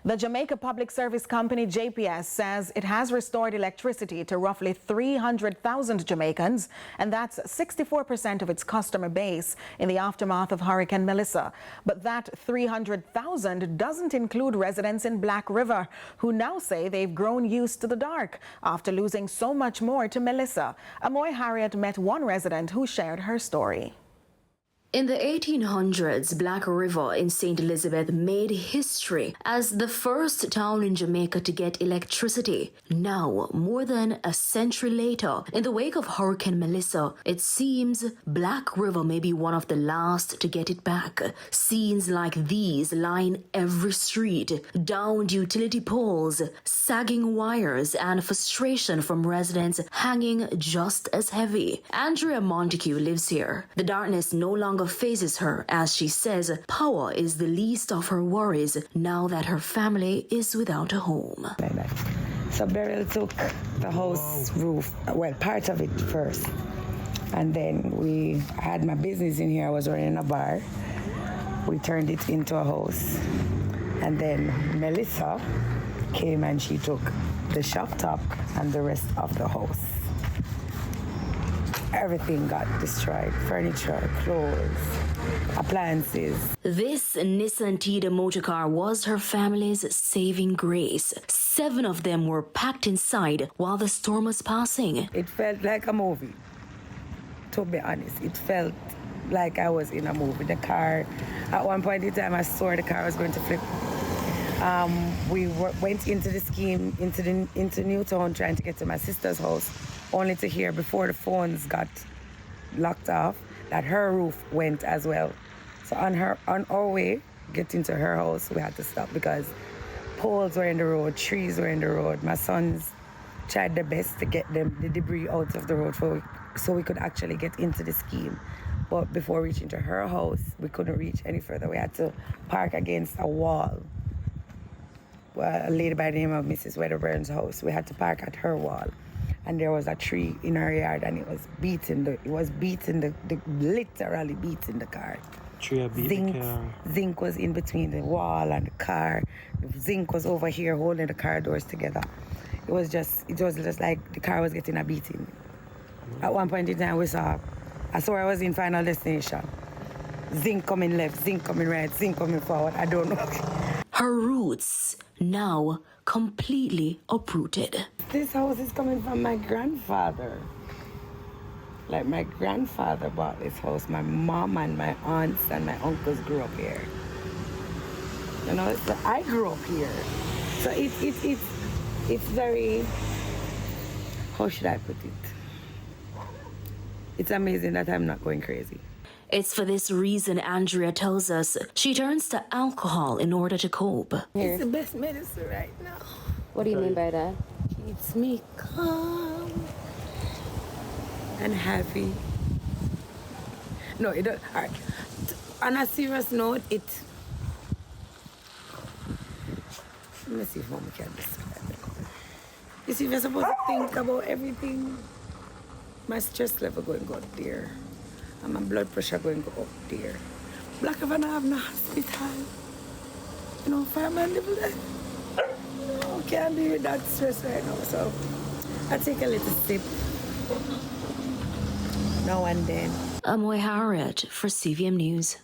The Jamaica Public Service Company, JPS, says it has restored electricity to roughly 300,000 Jamaicans, and that's 64% of its customer base in the aftermath of Hurricane Melissa. But that 300,000 doesn't include residents in Black River, who now say they've grown used to the dark after losing so much more to Melissa. Amoy Harriet met one resident who shared her story. In the 1800s, Black River in St. Elizabeth made history as the first town in Jamaica to get electricity. Now, more than a century later, in the wake of Hurricane Melissa, it seems Black River may be one of the last to get it back. Scenes like these line every street: downed utility poles, sagging wires, and frustration from residents hanging just as heavy. Andrea Montague lives here. The darkness no longer phases her, as she says power is the least of her worries now that her family is without a home. Like that. So Beryl took the house roof, well, part of it first. And then I had my business in here. I was running a bar. We turned it into a house. And then Melissa came and she took the shop top and the rest of the house. Everything got destroyed: furniture, clothes, appliances. This Nissan Tida motorcar was her family's saving grace. 7 of them were packed inside while the storm was passing. It felt like a movie, to be honest. It felt like I was in a movie. The car, at one point in time, I swore the car was going to flip. We went into the scheme, into Newtown, trying to get to my sister's house, only to hear before the phones got locked off that her roof went as well. So on our way getting to her house, we had to stop because poles were in the road, trees were in the road. My sons tried their best to get the debris out of the road so we could actually get into the scheme. But before reaching to her house, we couldn't reach any further. We had to park against a wall. A lady by the name of Mrs. Wedderburn's house. We had to park at her wall, and there was a tree in her yard, and it was literally beating the car. Tree beat the car. Zinc was in between the wall and the car. The zinc was over here holding the car doors together. It was just like the car was getting a beating. At one point in time, I saw I was in Final Destination. Zinc coming left, zinc coming right, zinc coming forward. I don't know. Her roots now completely uprooted. This house is coming from my grandfather. Like, my grandfather bought this house. My mom and my aunts and my uncles grew up here. You know, so I grew up here. So it's very, how should I put it? It's amazing that I'm not going crazy. It's for this reason, Andrea tells us, she turns to alcohol in order to cope. It's the best medicine right now. What do you mean by that? Keeps me calm and happy. No, it don't. All right. On a serious note, let me see if Mom can describe it. You see, if you're supposed to think about everything, my stress level going to go up there. And my blood pressure going to go up there. Black River don't have no hospital. You know, fireman live there. I can't be with that stress right now, so I take a little sip now and then. Amoy Harriet for CVM News.